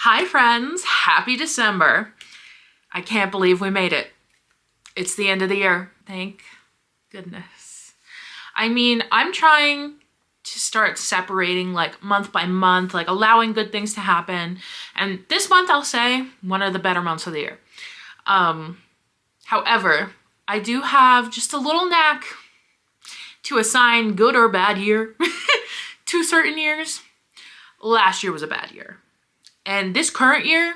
Hi friends, happy December. I can't believe we made it. It's the end of the year, thank goodness. I mean, I'm trying to start separating like month by month, like allowing good things to happen. And this month I'll say one of the better months of the year. However, I do have just a little knack to assign good or bad year to certain years. Last year was a bad year. And this current year,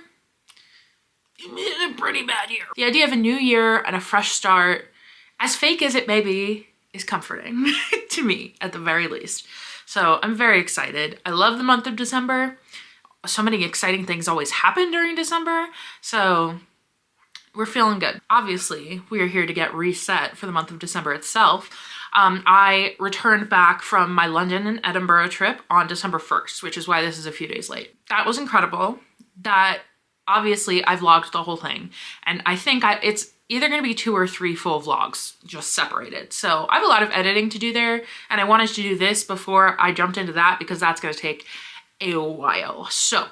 a pretty bad year. The idea of a new year and a fresh start, as fake as it may be, is comforting to me at the very least. So I'm very excited. I love the month of December. So many exciting things always happen during December. So we're feeling good. Obviously, we are here to get reset for the month of December itself. I returned back from my London and Edinburgh trip on December 1st, which is why this is a few days late. That was incredible. That obviously I vlogged the whole thing, and I think it's either going to be 2 or 3 full vlogs just separated. So I have a lot of editing to do there, and I wanted to do this before I jumped into that because that's going to take a while. So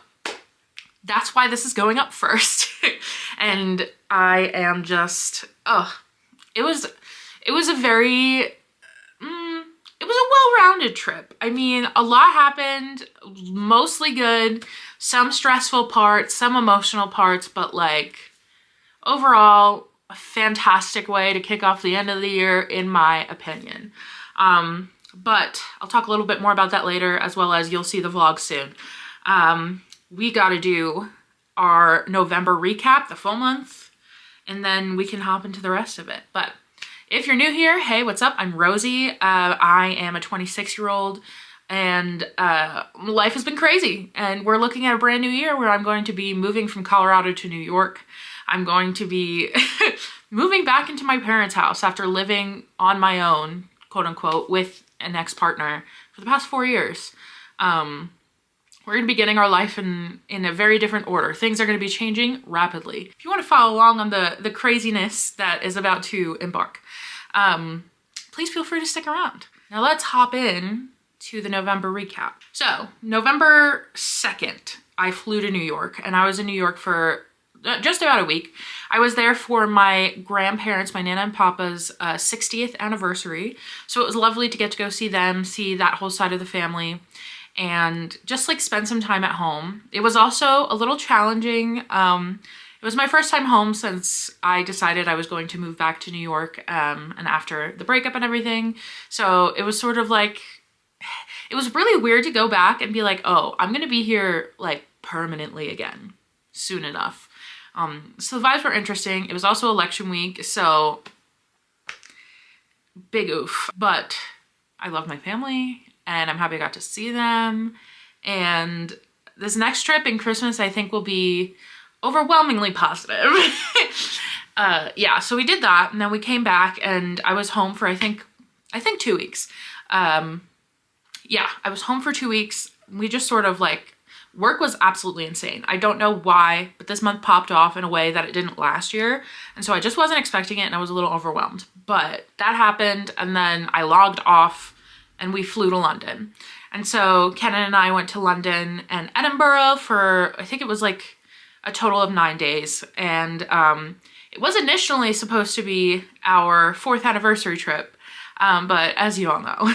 that's why this is going up first. And I am just, it was a very, it was a well-rounded trip. I mean, a lot happened, mostly good, some stressful parts, some emotional parts, but like overall, a fantastic way to kick off the end of the year, in my opinion. But I'll talk a little bit more about that later, as well as you'll see the vlog soon. We gotta do our November recap, the full month, and then we can hop into the rest of it. But if you're new here, hey, what's up? I'm Rosie. I am a 26-year-old, and life has been crazy. And we're looking at a brand new year where I'm going to be moving from Colorado to New York. I'm going to be moving back into my parents' house after living on my own, quote unquote, with an ex-partner for the past 4 years. We're going to be getting our life in a very different order. Things are going to be changing rapidly. If you want to follow along on the craziness that is about to embark, please feel free to stick around. Now let's hop in to the November recap. So November 2nd, I flew to New York, and I was in New York for just about a week. I was there for my grandparents, my Nana and Papa's 60th anniversary. So it was lovely to get to go see them, see that whole side of the family, and just like spend some time at home. It was also a little challenging. It was my first time home since I decided I was going to move back to New York, and after the breakup and everything. So it was sort of like, it was really weird to go back and be like, oh, I'm gonna be here like permanently again soon enough. So the vibes were interesting. It was also election week, so big oof. But I love my family, and I'm happy I got to see them. And this next trip in Christmas, I think, will be overwhelmingly positive. Yeah, so we did that, and then we came back, and I was home for I think 2 weeks. Yeah, I was home for 2 weeks. We just sort of like, work was absolutely insane. I don't know why, but this month popped off in a way that it didn't last year. And so I just wasn't expecting it, and I was a little overwhelmed. But that happened, and then I logged off and we flew to London. And so Kenan and I went to London and Edinburgh for, I think it was like a total of 9 days. And it was initially supposed to be our 4th anniversary trip. But as you all know,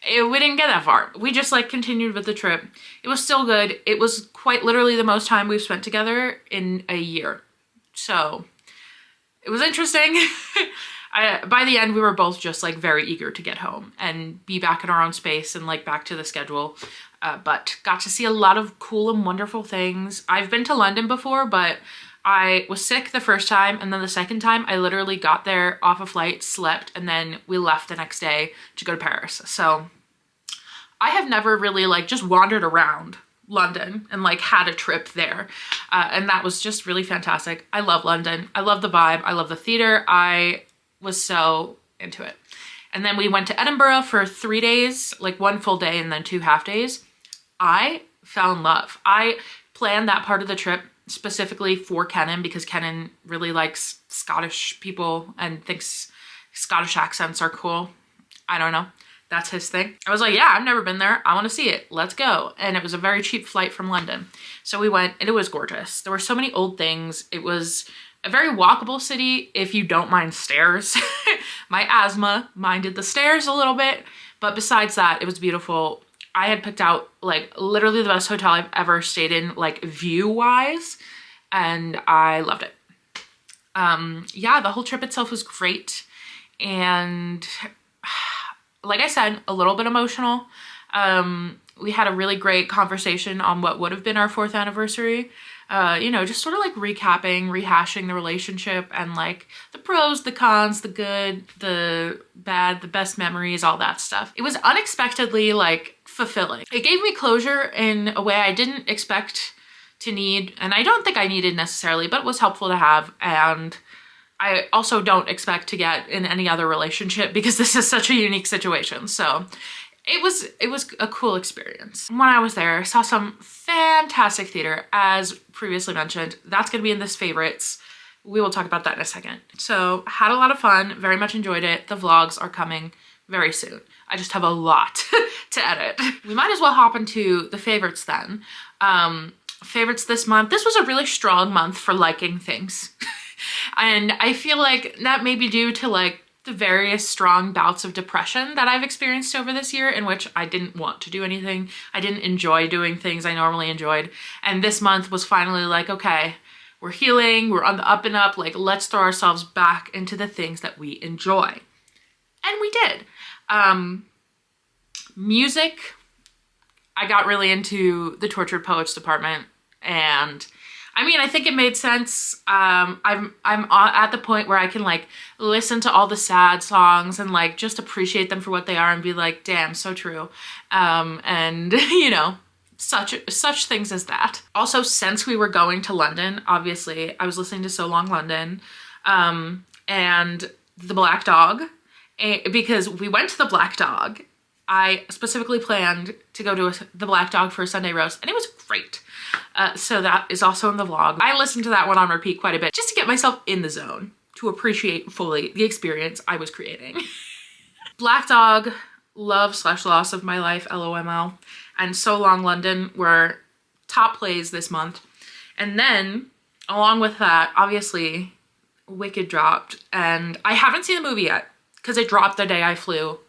we didn't get that far. We just like continued with the trip. It was still good. It was quite literally the most time we've spent together in a year. So it was interesting. By the end, we were both just like very eager to get home and be back in our own space and like back to the schedule. But got to see a lot of cool and wonderful things. I've been to London before, but I was sick the first time, and then the second time I literally got there off a flight, slept, and then we left the next day to go to Paris. So I have never really like just wandered around London and like had a trip there. And that was just really fantastic. I love London. I love the vibe. I love the theater. I was so into it. And then we went to Edinburgh for 3 days, like 1 full day and then 2 half days. I fell in love. I planned that part of the trip specifically for Kenan because Kenan really likes Scottish people and thinks Scottish accents are cool. I don't know. That's his thing. I was like, yeah, I've never been there. I want to see it. Let's go. And it was a very cheap flight from London. So we went and it was gorgeous. There were so many old things. It was a very walkable city if you don't mind stairs. My asthma minded the stairs a little bit. But besides that, it was beautiful. I had picked out like literally the best hotel I've ever stayed in, like view-wise. And I loved it. Yeah, the whole trip itself was great. And like I said, a little bit emotional. We had a really great conversation on what would have been our 4th anniversary. You know, just sort of like recapping, rehashing the relationship and like the pros, the cons, the good, the bad, the best memories, all that stuff. It was unexpectedly like fulfilling. It gave me closure in a way I didn't expect to need, and I don't think I needed necessarily, but it was helpful to have. And I also don't expect to get in any other relationship because this is such a unique situation. So it was a cool experience. When I was there, I saw some fantastic theater, as previously mentioned. That's gonna be in this favorites. We will talk about that in a second. So had a lot of fun, very much enjoyed it. The vlogs are coming very soon. I just have a lot to edit. We might as well hop into the favorites then. Favorites this month. This was a really strong month for liking things. And I feel like that may be due to like the various strong bouts of depression that I've experienced over this year, in which I didn't want to do anything. I didn't enjoy doing things I normally enjoyed. And this month was finally like, okay, we're healing, we're on the up and up, like let's throw ourselves back into the things that we enjoy. And we did. Music, I got really into the Tortured Poets department, and I mean, I think it made sense. I'm at the point where I can like listen to all the sad songs and like just appreciate them for what they are and be like, damn, so true. And you know, such things as that. Also, since we were going to London, obviously I was listening to So Long London, and The Black Dog, because we went to the Black Dog. I specifically planned to go to the Black Dog for a Sunday roast, and it was great. So that is also in the vlog. I listened to that one on repeat quite a bit just to get myself in the zone, to appreciate fully the experience I was creating. Black Dog, love/loss of my life, LOML, and So Long London were top plays this month. And then, along with that, obviously, Wicked dropped, and I haven't seen the movie yet because it dropped the day I flew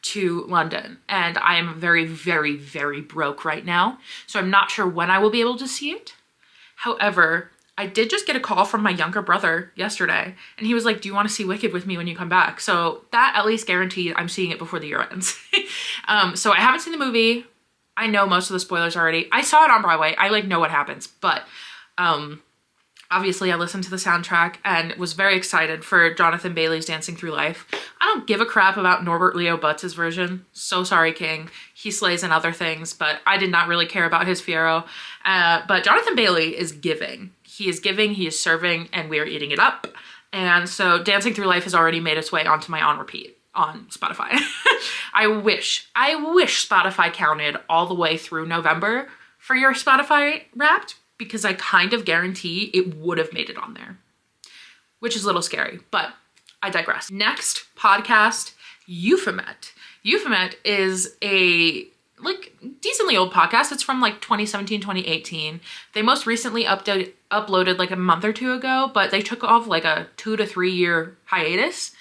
to London, and I am very, very, very broke right now, so I'm not sure when I will be able to see it. However, I did just get a call from my younger brother yesterday, and he was like, do you want to see Wicked with me when you come back? So that at least guaranteed I'm seeing it before the year ends. So I haven't seen the movie. I know most of the spoilers already. I saw it on Broadway. I like know what happens, but obviously I listened to the soundtrack and was very excited for Jonathan Bailey's Dancing Through Life. I don't give a crap about Norbert Leo Butts' version. So sorry, King. He slays in other things, but I did not really care about his Figaro. But Jonathan Bailey is giving. He is giving, he is serving, and we are eating it up. And so Dancing Through Life has already made its way onto my on repeat on Spotify. I wish Spotify counted all the way through November for your Spotify Wrapped, because I kind of guarantee it would have made it on there, which is a little scary, but I digress. Next podcast, Euphemet. Euphemet is a like decently old podcast. It's from like 2017, 2018. They most recently uploaded like a month or two ago, but they took off like a 2 to 3 year hiatus.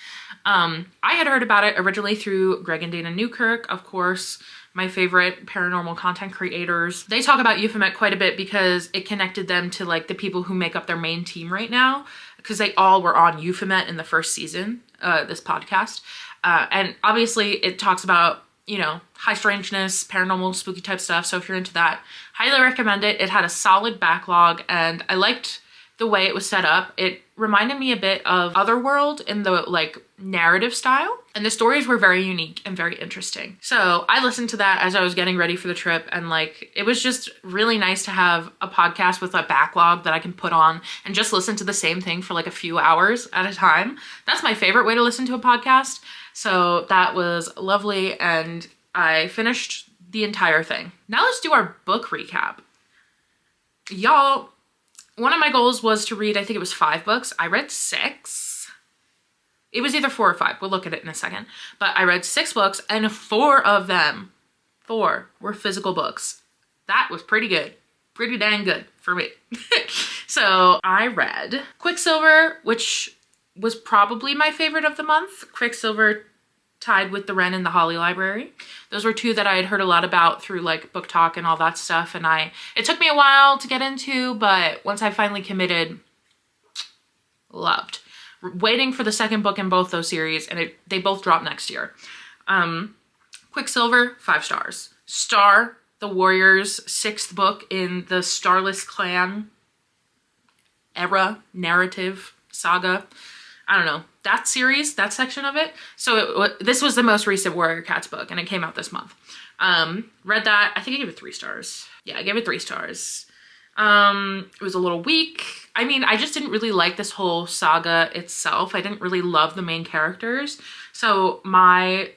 I had heard about it originally through Greg and Dana Newkirk, of course, my favorite paranormal content creators. They talk about Euphemet quite a bit because it connected them to like the people who make up their main team right now, because they all were on Euphemet in the first season, this podcast. And obviously it talks about, you know, high strangeness, paranormal, spooky type stuff. So if you're into that, highly recommend it. It had a solid backlog and I liked the way it was set up. It reminded me a bit of Otherworld in the like narrative style, and the stories were very unique and very interesting. So I listened to that as I was getting ready for the trip, and like it was just really nice to have a podcast with a backlog that I can put on and just listen to the same thing for like a few hours at a time. That's my favorite way to listen to a podcast. So that was lovely, and I finished the entire thing. Now let's do our book recap. Y'all, one of my goals was to read, I think it was 5 books. I read 6. It was either 4 or 5. We'll look at it in a second. But I read 6 books, and 4 of them, 4 were physical books. That was pretty good. Pretty dang good for me. So I read Quicksilver, which was probably my favorite of the month. Quicksilver tied with The Wren and the Holly Library. Those were 2 that I had heard a lot about through like Book Talk and all that stuff. And it took me a while to get into, but once I finally committed, loved. Waiting for the second book in both those series, and they both drop next year. Quicksilver, 5 stars. Star, the Warriors' 6th book in the Starless Clan era narrative saga. I don't know, that series, that section of it. So this was the most recent Warrior Cats book, and it came out this month. Read that. I think I gave it 3 stars. Yeah, I gave it 3 stars. It was a little weak. I mean, I just didn't really like this whole saga itself. I didn't really love the main characters. So my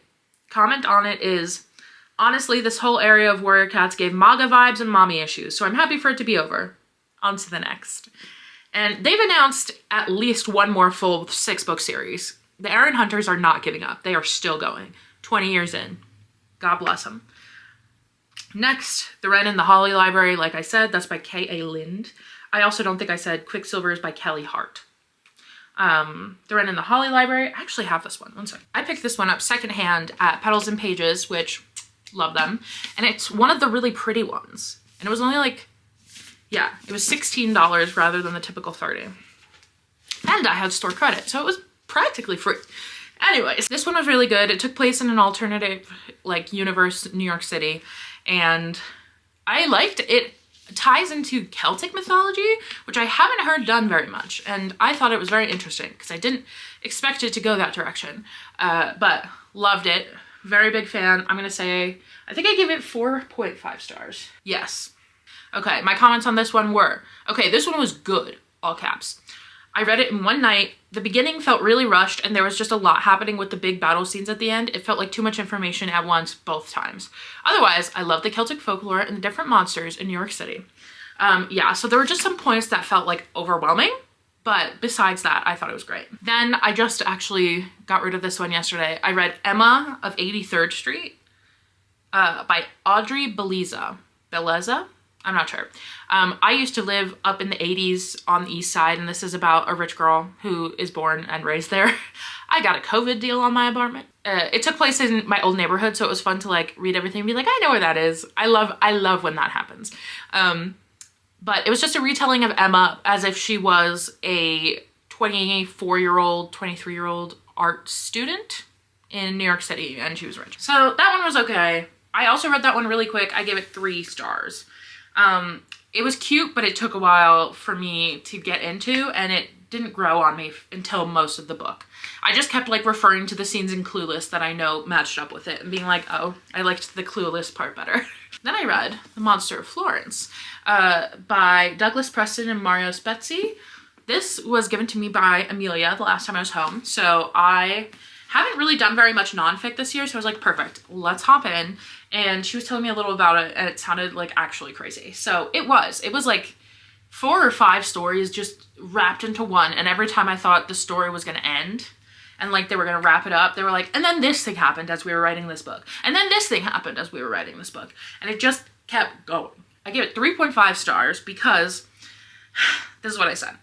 comment on it is, honestly, this whole area of Warrior Cats gave MAGA vibes and mommy issues. So I'm happy for it to be over. On to the next. And they've announced at least one more full 6-book series. The Aaron Hunters are not giving up. They are still going. 20 years in. God bless them. Next, The Wren and the Holly Library. Like I said, that's by K.A. Lind. I also don't think I said Quicksilver is by Kelly Hart. The Wren and the Holly Library. I actually have this one. One second. I picked this one up secondhand at Petals and Pages, which, love them. And it's one of the really pretty ones. And it was only like, yeah, it was $16 rather than the typical $30. And I had store credit, so it was practically free. Anyways, this one was really good. It took place in an alternative, like, universe, New York City. And I liked it. It ties into Celtic mythology, which I haven't heard done very much. And I thought it was very interesting because I didn't expect it to go that direction. But loved it. Very big fan. I'm going to say, I think I gave it 4.5 stars. Yes. Okay, my comments on this one were, okay, this one was good, all caps. I read it in one night. The beginning felt really rushed, and there was just a lot happening with the big battle scenes at the end. It felt like too much information at once both times. Otherwise, I love the Celtic folklore and the different monsters in New York City. Yeah, so there were just some points that felt like overwhelming, but besides that, I thought it was great. Then I just actually got rid of this one yesterday. I read Emma of 83rd Street by Audrey Beleza. Beleza? I'm not sure. I used to live up in the 80s on the east side, and this is about a rich girl who is born and raised there. I got a COVID deal on my apartment. It took place in my old neighborhood, so it was fun to like read everything and be like, I know where that is. I love when that happens. But it was just a retelling of Emma as if she was a 24-year-old, 23-year-old art student in New York City, and she was rich. So that one was okay. I also read that one really quick. I gave it 3 stars. It was cute, but it took a while for me to get into, and it didn't grow on me until most of the book. I just kept like referring to the scenes in Clueless that I know matched up with it and being like, oh, I liked the Clueless part better. Then I read The Monster of Florence by Douglas Preston and Mario Spezzi. This was given to me by Amelia the last time I was home, so I haven't really done very much nonfic this year, so I was like, perfect, let's hop in. And she was telling me a little about it, and it sounded like actually crazy. So it was like 4 or 5 stories just wrapped into one, and every time I thought the story was gonna end and like they were gonna wrap it up, they were like, and then this thing happened as we were writing this book, and then this thing happened as we were writing this book, and it just kept going. I gave it 3.5 stars because this is what I said.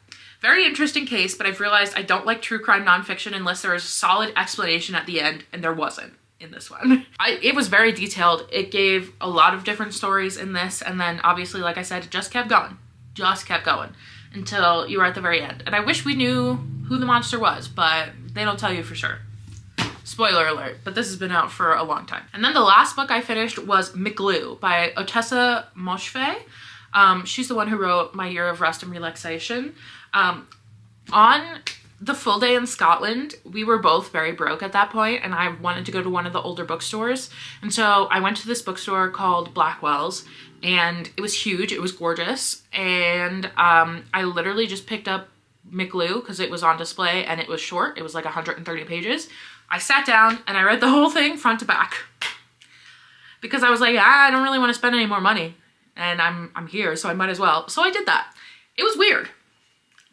Very interesting case, but I've realized I don't like true crime nonfiction unless there is a solid explanation at the end, and there wasn't in this one. It was very detailed. It gave a lot of different stories in this, and then obviously, like I said, it just kept going until you were at the very end. And I wish we knew who the monster was, but they don't tell you for sure. Spoiler alert, but this has been out for a long time. And then the last book I finished was McGlue by Otessa Moshfegh. She's the one who wrote My Year of Rest and Relaxation. On the full day in Scotland, we were both very broke at that point, and I wanted to go to one of the older bookstores. And so I went to this bookstore called Blackwell's, and it was huge. It was gorgeous. And I literally just picked up McGlue because it was on display, and it was short. It was like 130 pages. I sat down and I read the whole thing front to back because I was like, I don't really want to spend any more money, and I'm here, so I might as well. So I did that. It was weird,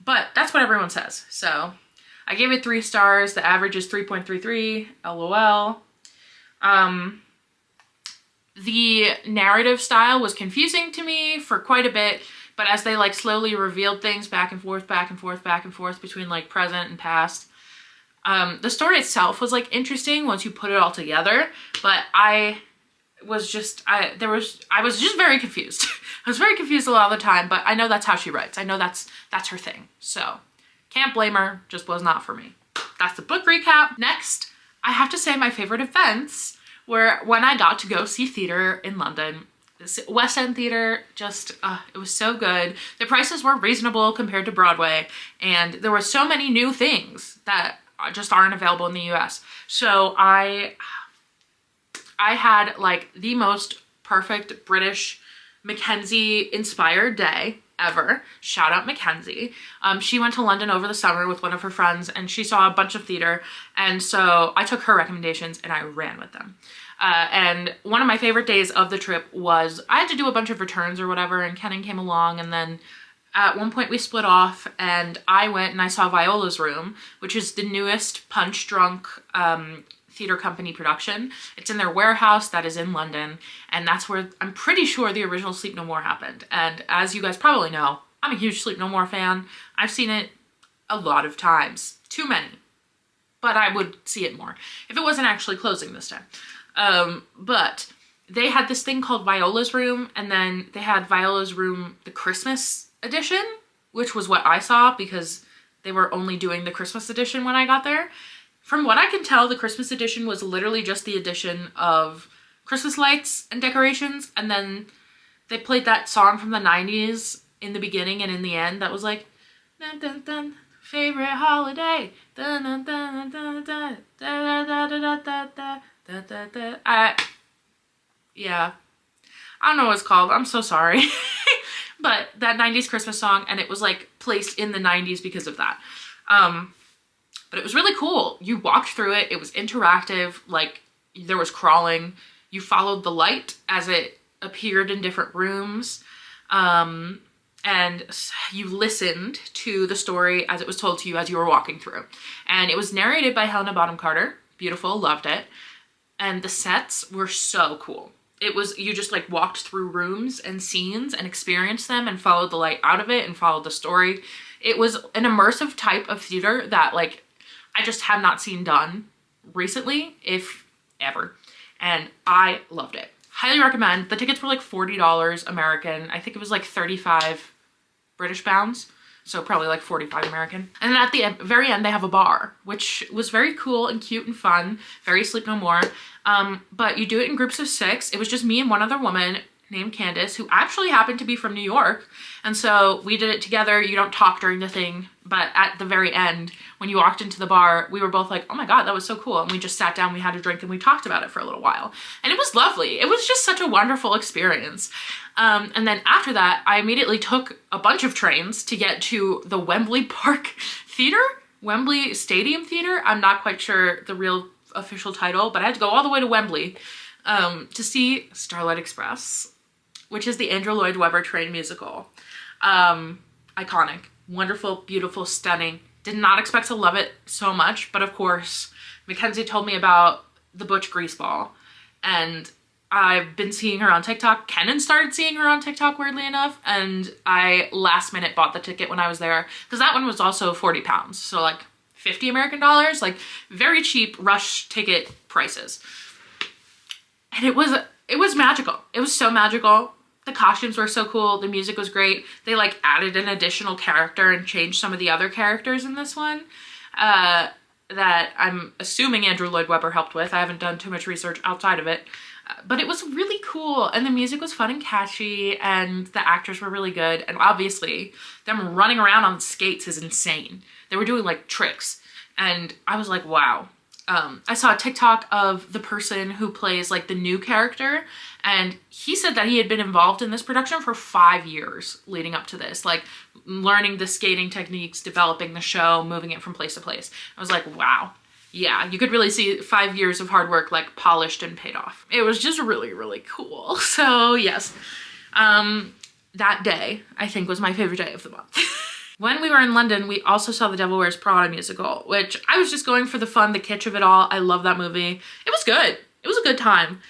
but that's what everyone says. So I gave it 3 stars. The average is 3.33, LOL. The narrative style was confusing to me for quite a bit, but as they like slowly revealed things back and forth, back and forth, back and forth between like present and past, the story itself was like interesting once you put it all together, but I was just very confused. I was very confused a lot of the time, but I know that's how she writes. I know that's her thing. So can't blame her, just was not for me. That's the book recap. Next, I have to say my favorite events were when I got to go see theater in London. This West End theater, just, it was so good. The prices were reasonable compared to Broadway, and there were so many new things that just aren't available in the US. So I had like the most perfect British Mackenzie inspired day ever. Shout out Mackenzie. She went to London over the summer with one of her friends and she saw a bunch of theater, and so I took her recommendations and I ran with them. And one of my favorite days of the trip was I had to do a bunch of returns or whatever, and Kenan came along, and then at one point we split off and I went and I saw Viola's Room, which is the newest Punch Drunk theater company production. It's in their warehouse that is in London, and that's where I'm pretty sure the original Sleep No More happened. And as you guys probably know, I'm a huge Sleep No More fan. I've seen it a lot of times, too many, but I would see it more if it wasn't actually closing this time. But they had this thing called Viola's Room, and then they had Viola's Room the Christmas edition, which was what I saw because they were only doing the Christmas edition when I got there. From what I can tell, the Christmas edition was literally just the addition of Christmas lights and decorations, and then they played that song from the 90s in the beginning and in the end that was like, dun, dun, dun, favorite holiday, dun, dun, dun, dun, dun, da, da, da, da, da, da, da, da, da. Yeah, I don't know what it's called, I'm so sorry. But that 90s Christmas song, and it was like placed in the 90s because of that. But it was really cool. You walked through it. It was interactive. Like, there was crawling. You followed the light as it appeared in different rooms. And you listened to the story as it was told to you as you were walking through. And it was narrated by Helena Bonham Carter. Beautiful. Loved it. And the sets were so cool. It was, you just like walked through rooms and scenes and experienced them and followed the light out of it and followed the story. It was an immersive type of theater that like I just have not seen done recently, if ever. And I loved it. Highly recommend. The tickets were like $40 American. I think it was like 35 British pounds. So probably like 45 American. And then at the very end, they have a bar, which was very cool and cute and fun. Very Sleep No More. But you do it in groups of 6. It was just me and one other woman named Candace, who actually happened to be from New York. And so we did it together. You don't talk during the thing, but at the very end, when you walked into the bar, we were both like, oh my God, that was so cool. And we just sat down, we had a drink, and we talked about it for a little while. And it was lovely. It was just such a wonderful experience. And then after that, I immediately took a bunch of trains to get to the Wembley Park Theatre, Wembley Stadium Theatre. I'm not quite sure the real official title, but I had to go all the way to Wembley to see Starlight Express, which is the Andrew Lloyd Webber train musical. Iconic, wonderful, beautiful, stunning. Did not expect to love it so much, but of course, Mackenzie told me about the Butch Greaseball, and I've been seeing her on TikTok. Kenan started seeing her on TikTok, weirdly enough, and I last minute bought the ticket when I was there, because that one was also 40 pounds, so like 50 American dollars, like very cheap rush ticket prices. And it was magical. It was so magical. The costumes were so cool. The music was great. They like added an additional character and changed some of the other characters in this one that I'm assuming Andrew Lloyd Webber helped with. I haven't done too much research outside of it. But it was really cool, and the music was fun and catchy, and the actors were really good, and obviously them running around on skates is insane. They were doing like tricks, and I was like, wow. I saw a TikTok of the person who plays like the new character, and he said that he had been involved in this production for 5 years leading up to this, like learning the skating techniques, developing the show, moving it from place to place. I was like, wow. Yeah, you could really see 5 years of hard work like polished and paid off. It was just really, really cool. So yes, that day I think was my favorite day of the month. When we were in London, we also saw the Devil Wears Prada musical, which I was just going for the fun, the kitsch of it all. I love that movie. It was good. It was a good time.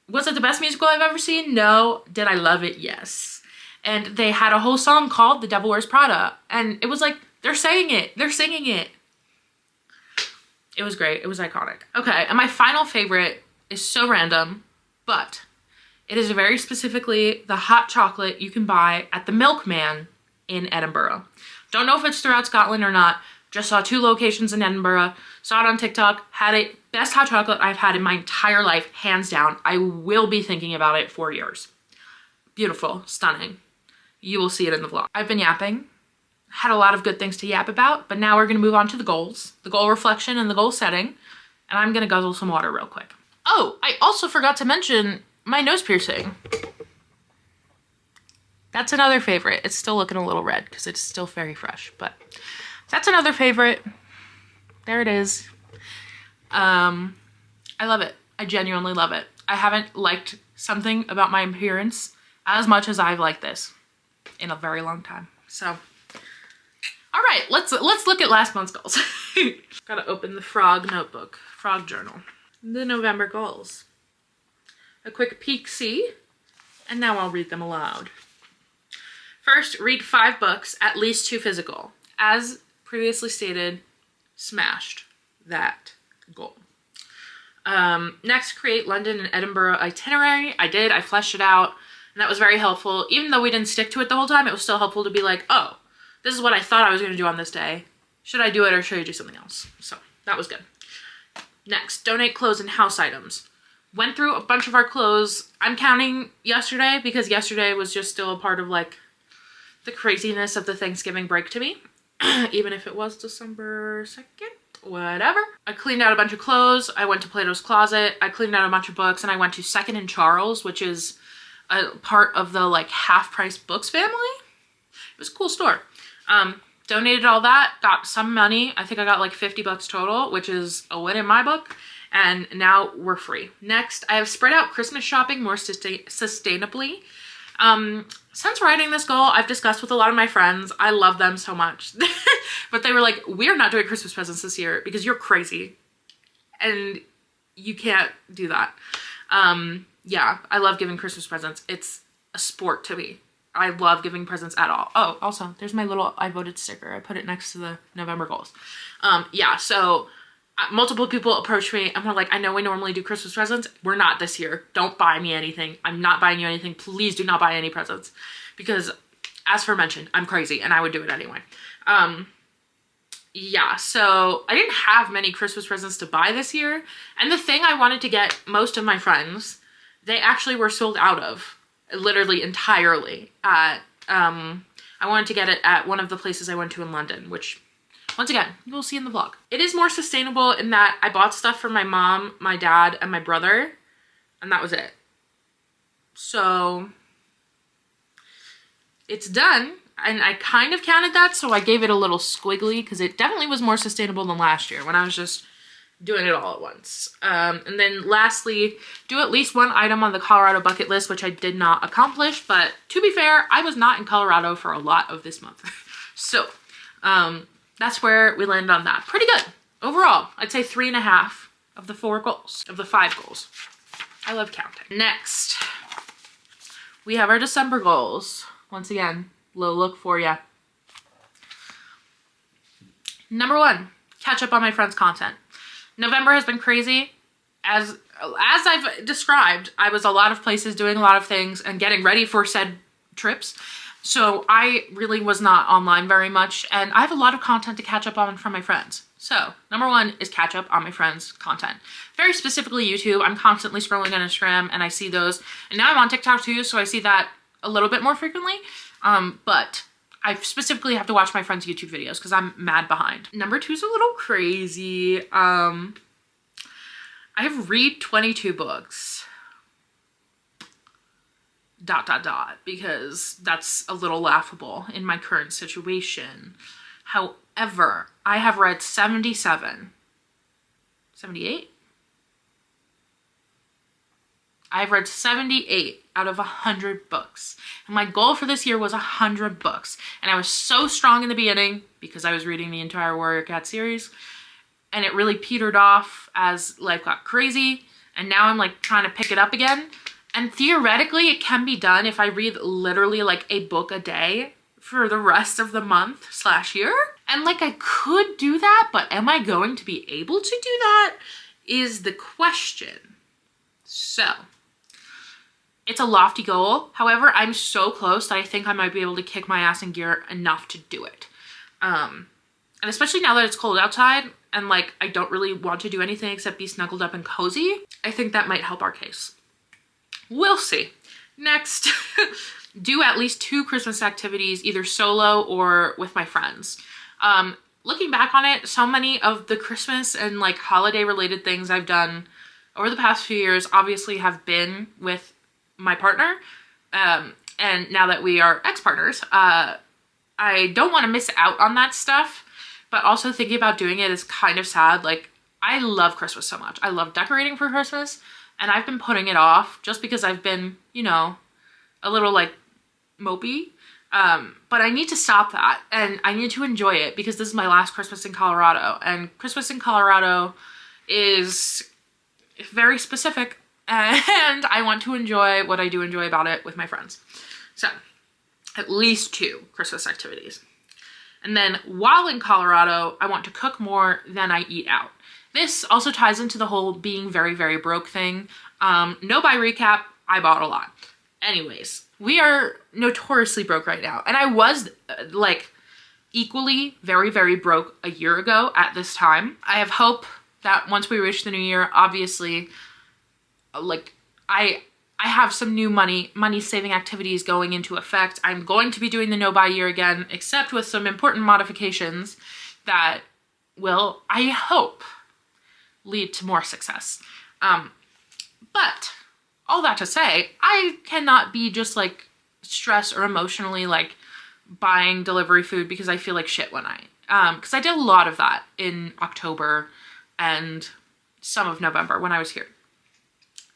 Was it the best musical I've ever seen? No. Did I love it? Yes. And they had a whole song called The Devil Wears Prada. And it was like, they're saying it. They're singing it. It was great. It was iconic. Okay, and my final favorite is so random, but it is very specifically the hot chocolate you can buy at the Milkman in Edinburgh. Don't know if it's throughout Scotland or not. Just saw 2 locations in Edinburgh. Saw it on TikTok. Had it. Best hot chocolate I've had in my entire life, hands down. I will be thinking about it for years. Beautiful. Stunning. You will see it in the vlog. I've been yapping. Had a lot of good things to yap about, but now we're going to move on to the goals, the goal reflection and the goal setting, and I'm going to guzzle some water real quick. Oh, I also forgot to mention my nose piercing. That's another favorite. It's still looking a little red because it's still very fresh, but that's another favorite. There it is. I love it. I genuinely love it. I haven't liked something about my appearance as much as I've liked this in a very long time. So, all right, let's look at last month's goals. Gotta open the frog notebook, frog journal. The November goals. A quick peek-see, and now I'll read them aloud. First, read 5 books, at least 2 physical. As previously stated, smashed that goal. Next, create London and Edinburgh itinerary. I did, I fleshed it out, and that was very helpful. Even though we didn't stick to it the whole time, it was still helpful to be like, oh, this is what I thought I was going to do on this day. Should I do it or should I do something else? So that was good. Next, donate clothes and house items. Went through a bunch of our clothes. I'm counting yesterday because yesterday was just still a part of like the craziness of the Thanksgiving break to me. Even if it was December 2nd, whatever. I cleaned out a bunch of clothes. I went to Plato's Closet. I cleaned out a bunch of books, and I went to Second and Charles, which is a part of the like half price books family. It was a cool store. Donated all that, got some money. I think I got like 50 bucks total, which is a win in my book. And now we're free. Next, I have spread out Christmas shopping more sustainably. Since writing this goal, I've discussed with a lot of my friends. I love them so much. But they were like, we're not doing Christmas presents this year because you're crazy. And you can't do that. Yeah, I love giving Christmas presents. It's a sport to me. I love giving presents at all. Oh, also, there's my little I voted sticker. I put it next to the November goals. Yeah, so multiple people approached me and were like, I know we normally do Christmas presents. We're not this year. Don't buy me anything. I'm not buying you anything. Please do not buy any presents. Because, as aforementioned, I'm crazy and I would do it anyway. Yeah, so I didn't have many Christmas presents to buy this year. And the thing I wanted to get most of my friends, they actually were sold out of. Literally entirely at, I wanted to get it at one of the places I went to in London, which, once again, you will see in the vlog. It is more sustainable in that I bought stuff for my mom, my dad, and my brother, and that was it. So, it's done, and I kind of counted that, so I gave it a little squiggly, because it definitely was more sustainable than last year, when I was just doing it all at once. And then lastly, do at least 1 item on the Colorado bucket list, which I did not accomplish, but to be fair, I was not in Colorado for a lot of this month. So, that's where we landed on that. Pretty good. Overall, I'd say 3.5 of the 4 goals, of the 5 goals. I love counting. Next, we have our December goals. Once again, low look for ya. Number 1, catch up on my friends' content. November has been crazy. As I've described, I was a lot of places doing a lot of things and getting ready for said trips. So I really was not online very much, and I have a lot of content to catch up on from my friends. So number 1 is catch up on my friends' content. Very specifically YouTube. I'm constantly scrolling on Instagram and I see those. And now I'm on TikTok too, so I see that a little bit more frequently. But I specifically have to watch my friends' YouTube videos because I'm mad behind. Number 2 is a little crazy. I have read 22 books. ... because that's a little laughable in my current situation. However, I have read 77. 78? I've read 78 out of 100 books. And my goal for this year was 100 books. And I was so strong in the beginning because I was reading the entire Warrior Cat series. And it really petered off as life got crazy. And now I'm like trying to pick it up again. And theoretically it can be done if I read literally like a book a day for the rest of the month / year. And like I could do that, but am I going to be able to do that is the question. So it's a lofty goal. However, I'm so close that I think I might be able to kick my ass in gear enough to do it. And especially now that it's cold outside and like I don't really want to do anything except be snuggled up and cozy, I think that might help our case. We'll see. Next, do at least 2 Christmas activities, either solo or with my friends. Looking back on it, so many of the Christmas and like holiday related things I've done over the past few years obviously have been with my partner. And now that we are ex-partners, I don't want to miss out on that stuff, but also thinking about doing it is kind of sad. Like, I love Christmas so much. I love decorating for Christmas, and I've been putting it off just because I've been, you know, a little like mopey. But I need to stop that, and I need to enjoy it because this is my last Christmas in Colorado, and Christmas in Colorado is very specific, and I want to enjoy what I do enjoy about it with my friends. So at least 2 Christmas activities. And then while in Colorado, I want to cook more than I eat out. This also ties into the whole being very, very broke thing. No buy recap, I bought a lot. Anyways, we are notoriously broke right now. And I was like equally very, very broke a year ago at this time. I have hope that once we reach the new year, obviously, like I have some new money saving activities going into effect. I'm going to be doing the no buy year again, except with some important modifications that will, I hope, lead to more success. But all that to say, I cannot be just like stressed or emotionally like buying delivery food because I feel like shit one night. Because I did a lot of that in October and some of November when I was here.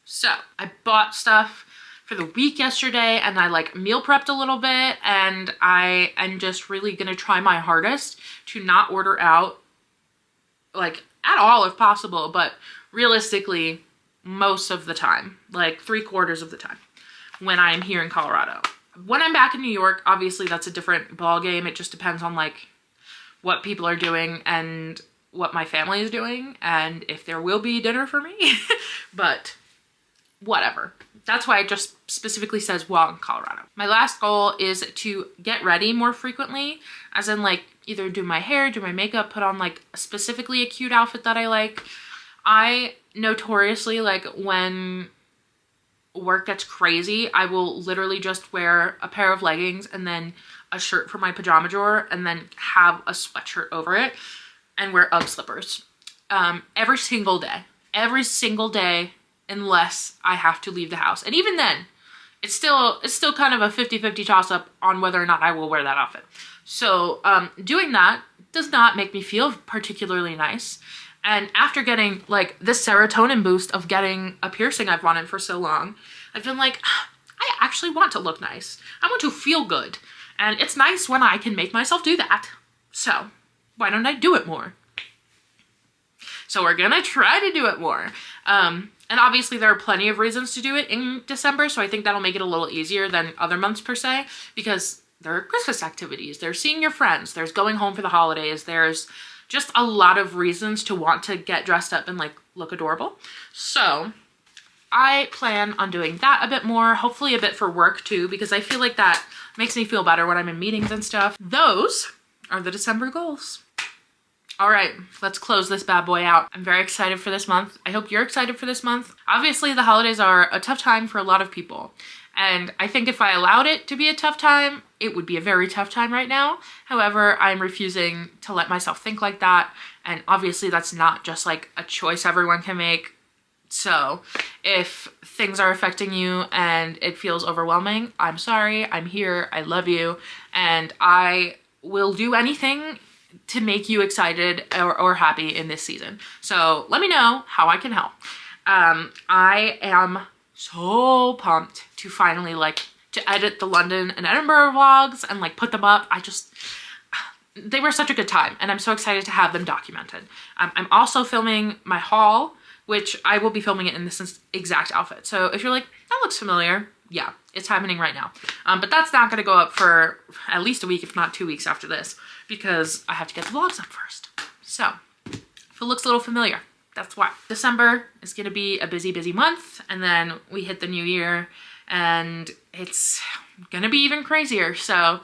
So I bought stuff for the week yesterday and I like meal prepped a little bit, and I am just really gonna try my hardest to not order out like at all if possible, but realistically most of the time, like 3/4 of the time when I'm here in Colorado. When I'm back in New York, obviously that's a different ball game. It just depends on like what people are doing and what my family is doing and if there will be dinner for me. But whatever. That's why it just specifically says while in Colorado. My last goal is to get ready more frequently, as in like either do my hair, do my makeup, put on like specifically a cute outfit that I like. I notoriously, like when work gets crazy, I will literally just wear a pair of leggings and then a shirt from my pajama drawer and then have a sweatshirt over it and wear Ugg slippers every single day unless I have to leave the house. And even then, it's still kind of a 50-50 toss up on whether or not I will wear that outfit. So doing that does not make me feel particularly nice. And after getting like this serotonin boost of getting a piercing I've wanted for so long, I've been like, I actually want to look nice. I want to feel good. And it's nice when I can make myself do that. So why don't I do it more? So we're gonna try to do it more. And obviously there are plenty of reasons to do it in December, so I think that'll make it a little easier than other months per se, because there are Christmas activities, there's seeing your friends, there's going home for the holidays, there's just a lot of reasons to want to get dressed up and like look adorable. So I plan on doing that a bit more, hopefully a bit for work too, because I feel like that makes me feel better when I'm in meetings and stuff. Those are the December goals. All right, let's close this bad boy out. I'm very excited for this month. I hope you're excited for this month. Obviously, the holidays are a tough time for a lot of people. And I think if I allowed it to be a tough time, it would be a very tough time right now. However, I'm refusing to let myself think like that. And obviously, that's not just like a choice everyone can make. So if things are affecting you and it feels overwhelming, I'm sorry, I'm here, I love you, and I will do anything to make you excited or happy in this season. So let me know how I can help. I am so pumped to finally like to edit the London and Edinburgh vlogs and like put them up. They were such a good time and I'm so excited to have them documented. I'm also filming my haul, which I will be filming it in this exact outfit. So if you're like, that looks familiar, yeah, it's happening right now. But that's not gonna go up for at least a week, if not 2 weeks after this, because I have to get the vlogs up first. So if it looks a little familiar, that's why. December is gonna be a busy, busy month, and then we hit the new year and it's gonna be even crazier. So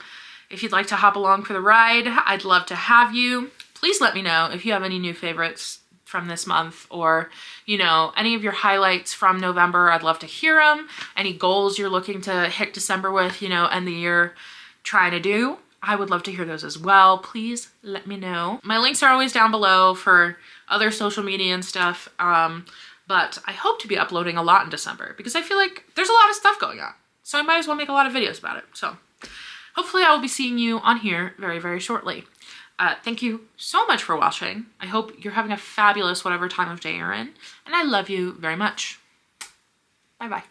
if you'd like to hop along for the ride, I'd love to have you. Please let me know if you have any new favorites from this month, or, you know, any of your highlights from November. I'd love to hear them. Any goals you're looking to hit December with, you know, end the year trying to do. I would love to hear those as well. Please let me know. My links are always down below for other social media and stuff. But I hope to be uploading a lot in December because I feel like there's a lot of stuff going on. So I might as well make a lot of videos about it. So hopefully I will be seeing you on here very, very shortly. Thank you so much for watching. I hope you're having a fabulous whatever time of day you're in, and I love you very much. Bye-bye.